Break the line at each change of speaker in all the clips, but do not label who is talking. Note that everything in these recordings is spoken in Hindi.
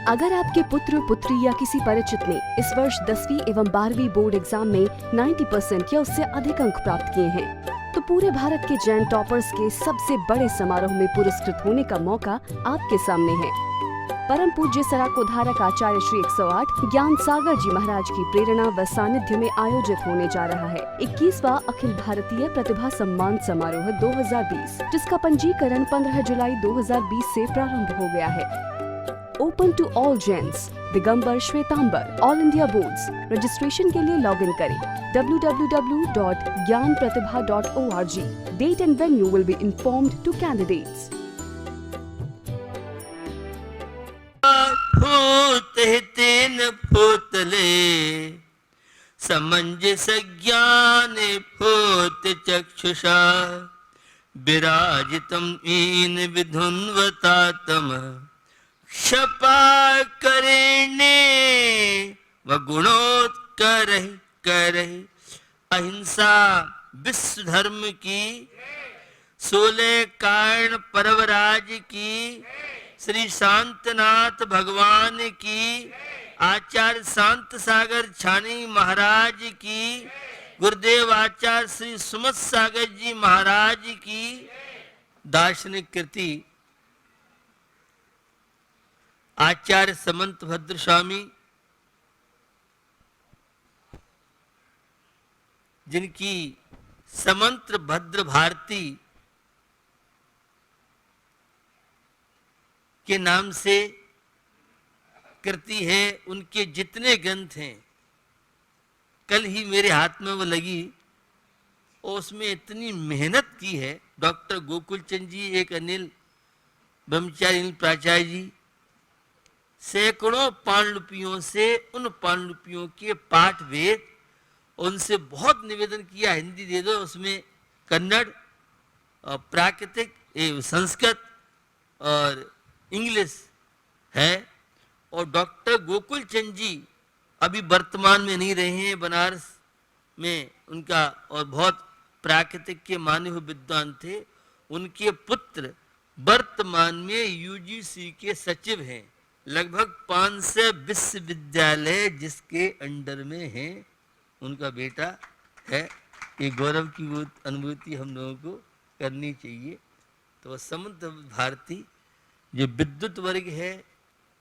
अगर आपके पुत्र पुत्री या किसी परिचित ने इस वर्ष 10वीं एवं 12वीं बोर्ड एग्जाम में 90% या उससे अधिक अंक प्राप्त किए हैं, तो पूरे भारत के जैन टॉपर्स के सबसे बड़े समारोह में पुरस्कृत होने का मौका आपके सामने है। परम पूज्य सराकोधारक आचार्य श्री 108 ज्ञान सागर जी महाराज की प्रेरणा व सानिध्य में आयोजित होने जा रहा है 21वां अखिल भारतीय प्रतिभा सम्मान समारोह 2020, जिसका पंजीकरण 15 जुलाई 2020 से प्रारंभ हो गया है। Open to all Jains, Digambar, Shwetambar, all India boards. Registration के लिए लॉगिन करें www.gyanpratibha.org. Date and venue will be informed to candidates.
तेन भूतले समंजस ज्ञान भूत चक्षुषा विराजितम ईन विधुन्वतातम क्षपाकरेणे व गुणोत्करः करः अहिंसा विश्व धर्म की 16 कारण परवराज की श्री शांतनाथ भगवान की आचार्य शांत सागर छानी महाराज की गुरुदेव आचार्य श्री सुमत सागर जी महाराज की दार्शनिक कृति आचार्य समंत भद्र स्वामी, जिनकी समंत भद्र भारती के नाम से कृति है, उनके जितने ग्रंथ हैं, कल ही मेरे हाथ में वो लगी और उसमें इतनी मेहनत की है। डॉक्टर गोकुल चंद जी, एक अनिल ब्रह्मचारी अनिल प्राचार्य जी, सैकड़ों पांडुलिपियों से उन पांडुलिपियों के पाठ वेद, उनसे बहुत निवेदन किया हिंदी दे दो, उसमें कन्नड़ और प्राकृतिक संस्कृत और इंग्लिश है। और डॉक्टर गोकुल चंद जी अभी वर्तमान में नहीं रहे हैं, बनारस में उनका, और बहुत प्राकृतिक के माने हुए विद्वान थे। उनके पुत्र वर्तमान में यूजीसी के सचिव हैं। लगभग 500 विश्वविद्यालय जिसके अंडर में हैं, उनका बेटा है। ये गौरव की अनुभूति हम लोगों को करनी चाहिए। तो समंत भारती जो विद्युत वर्ग है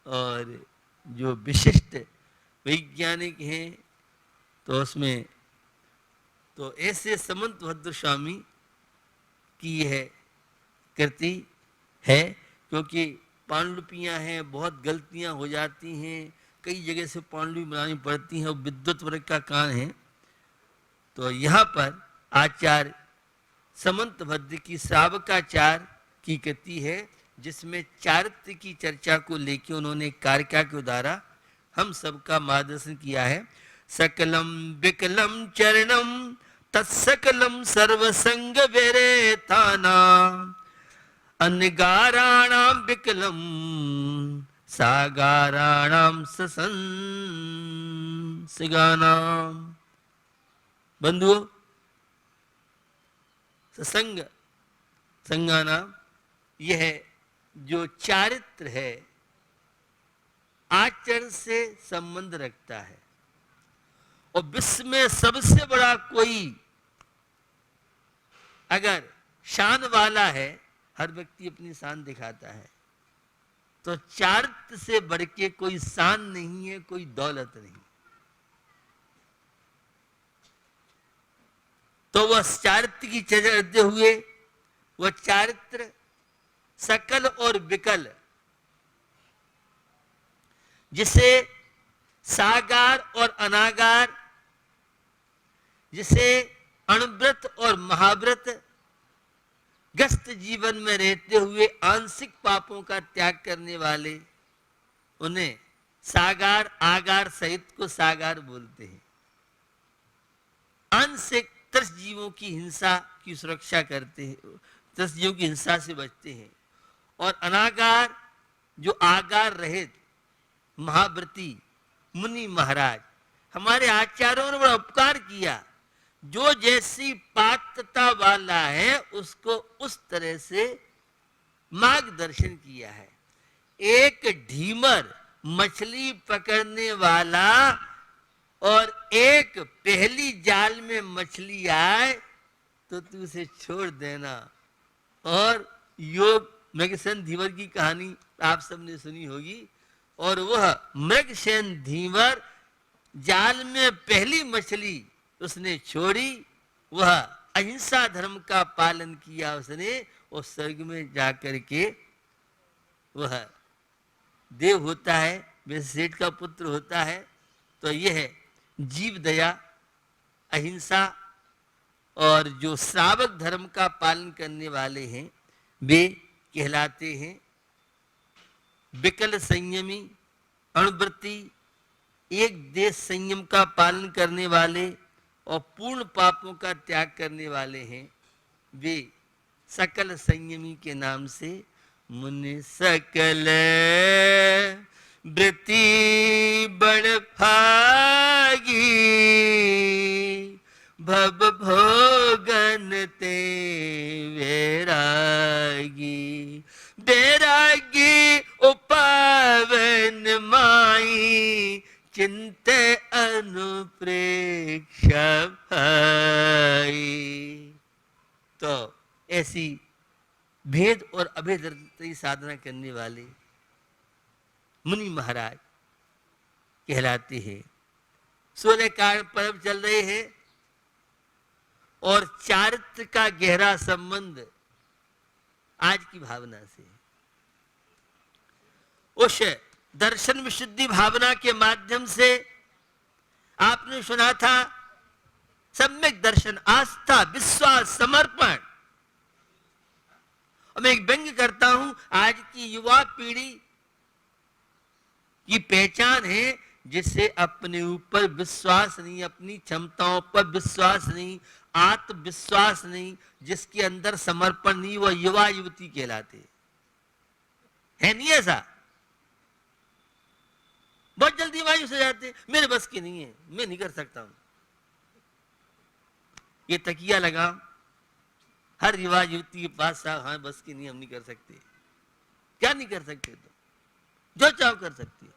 और जो विशिष्ट वैज्ञानिक हैं, तो उसमें तो ऐसे समंत भद्र स्वामी की यह कृति है। क्योंकि पांडुलिपियाँ हैं, बहुत गलतियाँ हो जाती हैं, कई जगह से पांडुलिपि बनानी पड़ती हैं और विद्युत वर्ग का काम है। तो यहाँ पर आचार्य समंत भद्र की श्रावकाचार्य की कृति है, जिसमें चारित्र की चर्चा को लेकर उन्होंने कारिका के द्वारा हम सबका मार्गदर्शन किया है। सकलम विकलम चरणम तत्सकलम सर्वसंग विरेताना अनगाराणाम विकलम सागाराणाम ससंसिगानाम। बंधुओं, ससंग संगानाम, यह जो चारित्र है आचरण से संबंध रखता है। और विश्व में सबसे बड़ा कोई अगर शान वाला है, हर व्यक्ति अपनी शान दिखाता है, तो चारित्र से बढ़ के कोई शान नहीं है, कोई दौलत नहीं। तो वह चारित्र की चर्चा करते हुए वह चारित्र सकल और विकल, जिसे सागार और अनागार, जिसे अणुव्रत और महाव्रत, ग्रस्त जीवन में रहते हुए आंशिक पापों का त्याग करने वाले, उन्हें सागार आगार सहित को सागार बोलते हैं। आंशिक त्रस्त जीवों की हिंसा की सुरक्षा करते हैं, त्रस्त जीवों की हिंसा से बचते हैं। और अनागार जो आगार रहित महाव्रती मुनि महाराज, हमारे आचार्यों ने बड़ा उपकार किया। जो जैसी पात्रता वाला है उसको उस तरह से मार्गदर्शन किया है। एक ढीमर मछली पकड़ने वाला और एक पहली जाल में मछली आए तो तू उसे छोड़ देना। और योग मृगसेन धीवर की कहानी आप सबने सुनी होगी। और वह मृगसेन धीवर जाल में पहली मछली उसने छोड़ी, वह अहिंसा धर्म का पालन किया उसने, और स्वर्ग में जाकर के वह देव होता है, वैसे सेठ का पुत्र होता है। तो यह जीव दया, अहिंसा और जो श्रावक धर्म का पालन करने वाले हैं वे कहलाते हैं विकल संयमी, अणुव्रती, एक देश संयम का पालन करने वाले और पूर्ण पापों का त्याग करने वाले हैं वे सकल संयमी के नाम से मुनि सकल वृत्ति बड़ भागी भव भोगन ते वैरागी बैरागी उपावन माई चिंते अनुप्रेक्ष भाई। तो ऐसी भेद और अभेद की साधना करने वाले मुनि महाराज कहलाते हैं। सूर्यकांड पर्व चल रहे हैं और चारित्र का गहरा संबंध आज की भावना से। उस दर्शन विशुद्धि भावना के माध्यम से आपने सुना था सम्यक दर्शन, आस्था, विश्वास, समर्पण। और मैं एक व्यंग्य करता हूं, आज की युवा पीढ़ी की पहचान है जिससे अपने ऊपर विश्वास नहीं, अपनी क्षमताओं पर विश्वास नहीं, आत्मविश्वास नहीं, जिसके अंदर समर्पण नहीं, वह युवा युवती कहलाते है। नहीं ऐसा? बहुत जल्दी मायूस हो जाते, मेरे बस की नहीं है, मैं नहीं कर सकता हूं। ये तकिया लगा हर युवा युवती के पास, साहब हाँ बस की नहीं, हम नहीं कर सकते। क्या नहीं कर सकते? तो जो चाहो कर सकती हो।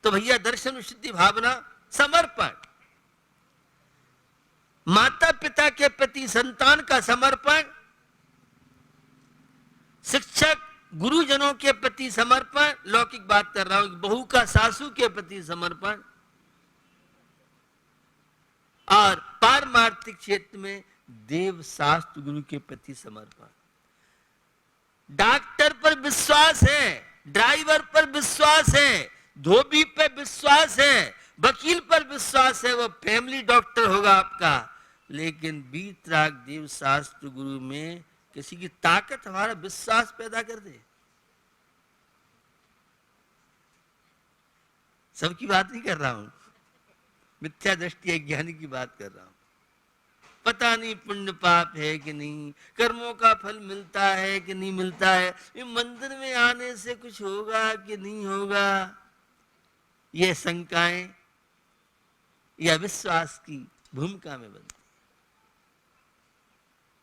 तो भैया दर्शन विशुद्धि भावना, समर्पण, माता पिता के प्रति संतान का समर्पण, शिक्षक गुरुजनों के प्रति समर्पण, लौकिक बात कर रहा हूं, बहू का सासू के प्रति समर्पण, और पारमार्थिक क्षेत्र में देव शास्त्र गुरु के प्रति समर्पण। डॉक्टर पर विश्वास है, ड्राइवर पर विश्वास है, धोबी पर विश्वास है, वकील पर विश्वास है, वो फैमिली डॉक्टर होगा आपका। लेकिन वीतराग देव शास्त्र गुरु में किसी की ताकत हमारा विश्वास पैदा कर दे। सबकी बात नहीं कर रहा हूं, मिथ्या दृष्टि अज्ञानी की बात कर रहा हूं। पता नहीं पुण्य पाप है कि नहीं, कर्मों का फल मिलता है कि नहीं मिलता है, ये मंदिर में आने से कुछ होगा कि नहीं होगा, ये शंकाएं या विश्वास की भूमिका में बनती।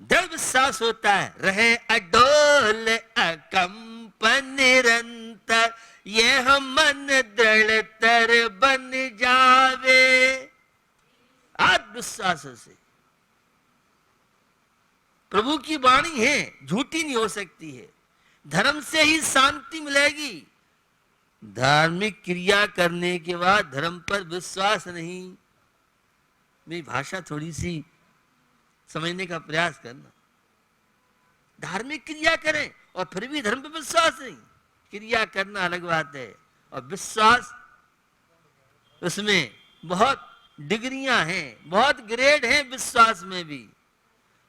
दृढ़ विश्वास होता है, रहे अडोल अकंप निरंतर, यह मन दृढ़तर बन जावे। आत्मविश्वास से प्रभु की वाणी है, झूठी नहीं हो सकती है। धर्म से ही शांति मिलेगी। धार्मिक क्रिया करने के बाद धर्म पर विश्वास नहीं। मेरी भाषा थोड़ी सी समझने का प्रयास करना। धार्मिक क्रिया करें और फिर भी धर्म पर विश्वास नहीं। क्रिया करना अलग बात है, और विश्वास उसमें बहुत डिग्रियां हैं, बहुत ग्रेड हैं विश्वास में भी।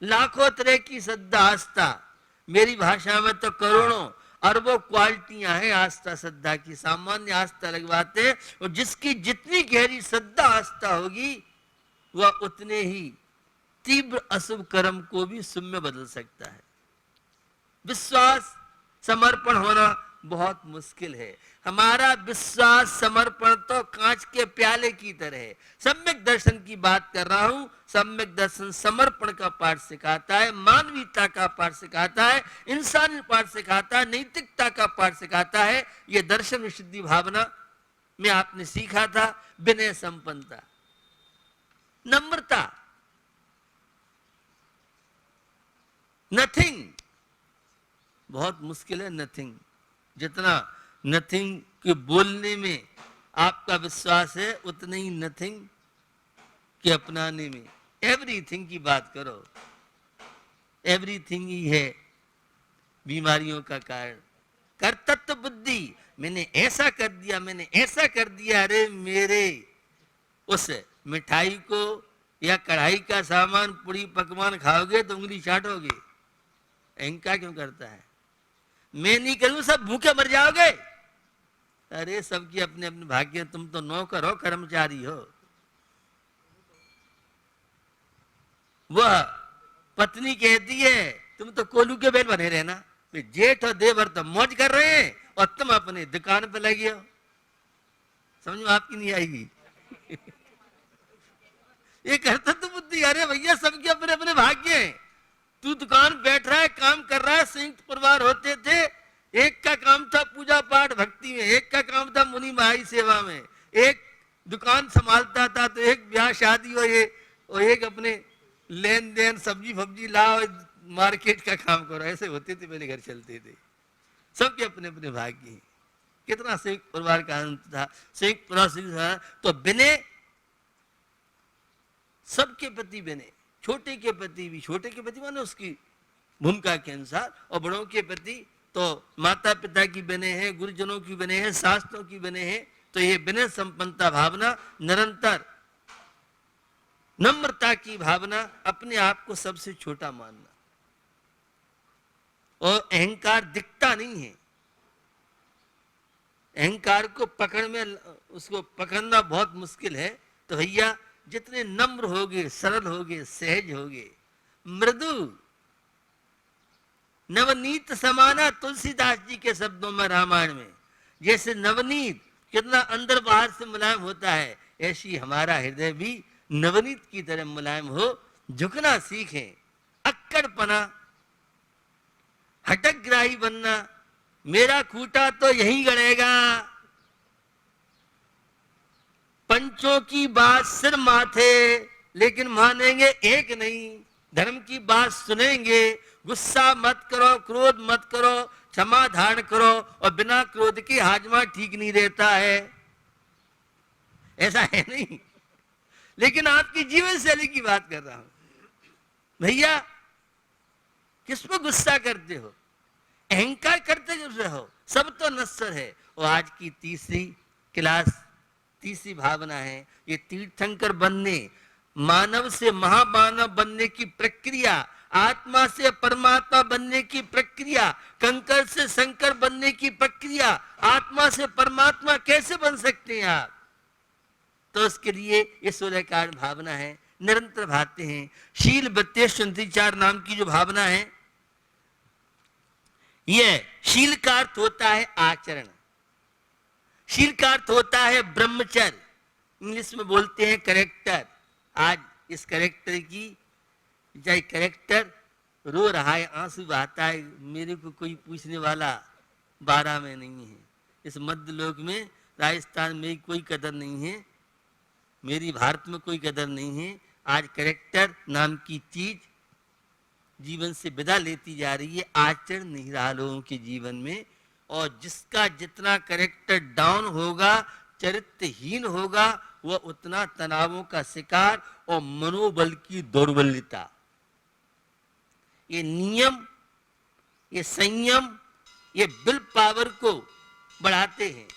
लाखों तरह की श्रद्धा आस्था, मेरी भाषा में तो करोड़ों अरबों क्वालिटियां हैं आस्था श्रद्धा की। सामान्य आस्था अलग बात है, और जिसकी जितनी गहरी श्रद्धा आस्था होगी वह उतने ही तीव्र अशुभ कर्म को भी शुभ में बदल सकता है। विश्वास, समर्पण होना बहुत मुश्किल है। हमारा विश्वास समर्पण तो कांच के प्याले की तरह है। सम्यक दर्शन की बात कर रहा हूं। सम्यक दर्शन समर्पण का पाठ सिखाता है, मानवीयता का पाठ सिखाता है, इंसानी पाठ सिखाता है, नैतिकता का पाठ सिखाता है। यह दर्शन विशुद्धि भावना में आपने सीखा था विनय संपन्नता, नम्रता, नथिंग। बहुत मुश्किल है नथिंग। जितना नथिंग के बोलने में आपका विश्वास है, उतना ही नथिंग के अपनाने में। एवरीथिंग की बात करो, एवरीथिंग ही है बीमारियों का कारण। कर्तृत्व बुद्धि, मैंने ऐसा कर दिया, मैंने ऐसा कर दिया। अरे मेरे उस मिठाई को या कढ़ाई का सामान पूरी पकवान खाओगे तो उंगली चाटोगे। अहंकार क्यों करता है? मैं नहीं करूं, सब भूखे मर जाओगे। अरे सबकी अपने अपने भाग्य, तुम तो नौकर हो, कर्मचारी हो। वह पत्नी कहती है तुम तो कोलू के बैल बने रहना, जेठ और देवर तो मौज कर रहे हैं और तुम अपने दुकान पे लगे हो। समझ में आपकी नहीं आएगी। ये करता तो बुद्धि। अरे भैया सबके अपने अपने भाग्य हैं। तू दुकान बैठ रहा है, काम कर रहा है। संयुक्त परिवार होते थे, एक का काम था पूजा पाठ भक्ति में, एक का काम था मुनि महाई सेवा में, एक दुकान संभालता था, तो एक ब्याह शादी और एक अपने लेन देन सब्जी फब्जी लाओ, मार्केट का काम करो। ऐसे होते थे, पहले घर चलते थे। सबके अपने अपने भाग्य हैं। कितना संयुक्त परिवार का आनंद था। संयुक्त परिवार तो विनय, सबके प्रति विनय, छोटे के प्रति भी, छोटे के प्रति माने उसकी भूमिका के अनुसार, और बड़ों के प्रति तो माता पिता की विनय है, गुरुजनों की विनय है, शास्त्रों की विनय है। तो ये विनय संपन्नता भावना, निरंतर नम्रता की भावना, अपने आप को सबसे छोटा मानना, और अहंकार दिखता नहीं है। अहंकार को पकड़ में, उसको पकड़ना बहुत मुश्किल है। तो भैया जितने नम्र होगे, सरल होगे, सहज होगे, मृदु, नवनीत समाना, तुलसीदास जी के शब्दों में रामायण में, जैसे नवनीत कितना अंदर बाहर से मुलायम होता है, ऐसी हमारा हृदय भी नवनीत की तरह मुलायम हो। झुकना सीखें, अक्कड़पना, हटकग्राही बनना, मेरा खूंटा तो यही गड़ेगा, पंचों की बात सिर माथे, लेकिन मानेंगे एक नहीं। धर्म की बात सुनेंगे, गुस्सा मत करो, क्रोध मत करो, क्षमा धारण करो, और बिना क्रोध के हाजमा ठीक नहीं रहता है। ऐसा है नहीं, लेकिन आपकी जीवन शैली की बात कर रहा हूं। भैया किस पे गुस्सा करते हो? अहंकार करते जब रहो, सब तो नश्वर है। और आज की तीसरी क्लास, तीसरी भावना है, ये तीर्थंकर बनने, मानव से महामानव बनने की प्रक्रिया, आत्मा से परमात्मा बनने की प्रक्रिया, कंकर से शंकर बनने की प्रक्रिया। आत्मा से परमात्मा कैसे बन सकते हैं आप? तो उसके लिए ये 16 कारण भावना है, निरंतर भाते हैं। शील बत्तेश्वर नाम की जो भावना है, यह शील का अर्थ होता है आचरण, शील का अर्थ होता है ब्रह्मचर्य, इंग्लिश में बोलते हैं करेक्टर। आज इस करेक्टर की, चाहे करेक्टर रो रहा है, आंसू बहाता है, मेरे को कोई पूछने वाला 12 में नहीं है। इस मध्य लोक में, राजस्थान में कोई कदर नहीं है, मेरी भारत में कोई कदर नहीं है। आज करेक्टर नाम की चीज जीवन से विदा लेती जा रही है, आचरण नहीं रहा लोगों के जीवन में। और जिसका जितना करेक्टर डाउन होगा, चरित्रहीन होगा, वह उतना तनावों का शिकार और मनोबल की दौर्बल्यता। ये नियम, ये संयम, ये विल पावर को बढ़ाते हैं।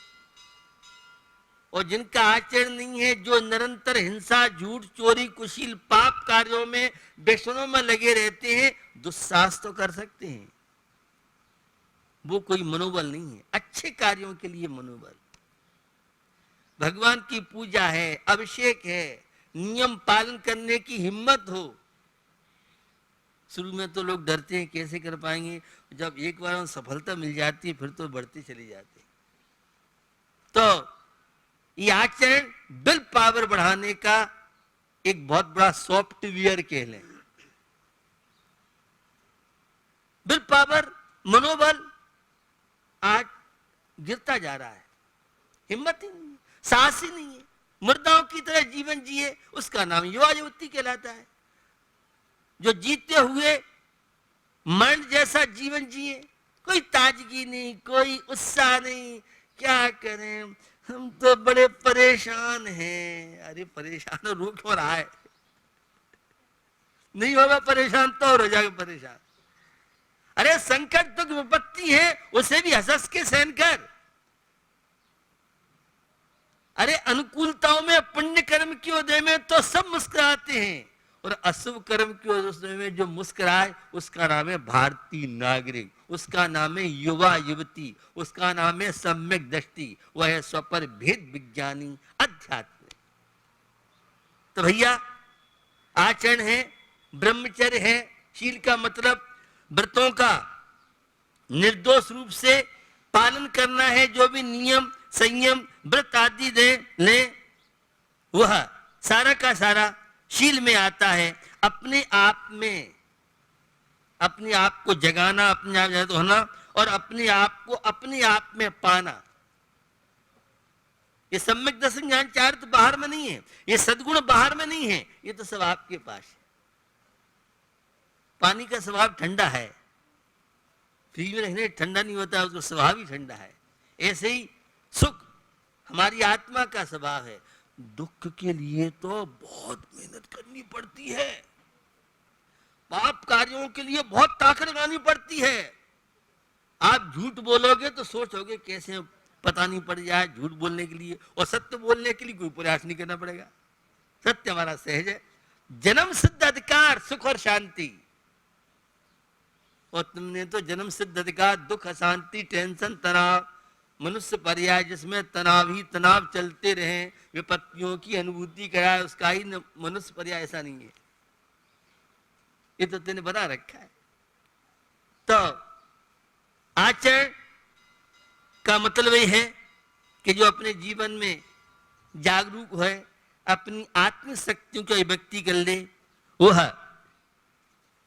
और जिनका आचरण नहीं है, जो निरंतर हिंसा, झूठ, चोरी, कुशील, पाप कार्यों में, व्यसनों में लगे रहते हैं, दुस्साहस तो कर सकते हैं, वो कोई मनोबल नहीं है। अच्छे कार्यों के लिए मनोबल, भगवान की पूजा है, अभिषेक है, नियम पालन करने की हिम्मत हो, शुरू में तो लोग डरते हैं कैसे कर पाएंगे, जब एक बार सफलता मिल जाती है फिर तो बढ़ते चले जाते हैं। तो ये आचरण विल पावर बढ़ाने का एक बहुत बड़ा सॉफ्टवेयर कह लें। विल पावर, मनोबल आज गिरता जा रहा है, हिम्मत ही नहीं है, साहस ही नहीं है, मुर्दाओं की तरह जीवन जिए उसका नाम युवा युवती कहलाता है। जो जीते हुए मरण जैसा जीवन जिए, कोई ताजगी नहीं, कोई उत्साह नहीं, क्या करें हम तो बड़े परेशान हैं। अरे परेशान रो क्यों रहा है? नहीं होगा परेशान तो और हो जाएगा परेशान। अरे संकट दुख विपत्ति है, उसे भी हंस के सहन कर। अरे अनुकूलताओं में, पुण्य कर्म के उदय में तो सब मुस्कुराते हैं, और अशुभ कर्म के उदय में जो मुस्कुराए उसका नाम है भारतीय नागरिक, उसका नाम है युवा युवती, उसका नाम है सम्यक दृष्टि, वह है स्वपर भेद विज्ञानी अध्यात्म। तो भैया आचरण है, ब्रह्मचर्य है, शील का मतलब व्रतों का निर्दोष रूप से पालन करना है। जो भी नियम संयम व्रत आदि ले वह सारा का सारा शील में आता है। अपने आप में, अपने आप को जगाना, अपने आप जागृत होना और अपने आप को अपने आप में पाना। ये सम्यक दर्शन ज्ञान चार तो बाहर में नहीं है, ये सद्गुण बाहर में नहीं है, ये तो सब आपके पास है। पानी का स्वभाव ठंडा है, फ्रिज में रखने ठंडा नहीं होता, उसका स्वभाव ही ठंडा है। ऐसे ही सुख हमारी आत्मा का स्वभाव है। दुख के लिए तो बहुत मेहनत करनी पड़ती है, पाप कार्यों के लिए बहुत ताकत लगानी पड़ती है। आप झूठ बोलोगे तो सोचोगे कैसे पता नहीं पड़ जाए झूठ बोलने के लिए, और सत्य बोलने के लिए कोई प्रयास नहीं करना पड़ेगा। सत्य हमारा सहज है, जन्म सिद्ध अधिकार सुख और शांति। और तुमने तो जन्म सिद्ध अधिकार दुख अशांति टेंशन तनाव मनुष्य पर्याय, जिसमें तनाव ही तनाव चलते रहे, विपत्तियों की अनुभूति कराए, उसका ही मनुष्य पर्याय ऐसा नहीं है। ये तो तेने बता रखा है। तो आचरण का मतलब ये है कि जो अपने जीवन में जागरूक है, अपनी आत्म शक्तियों की अभिव्यक्ति कर ले, वह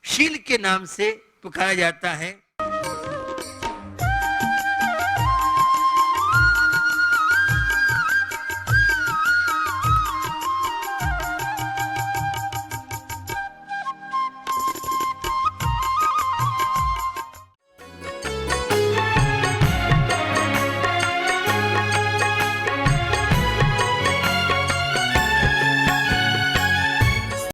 शील के नाम से पुकारा जाता है।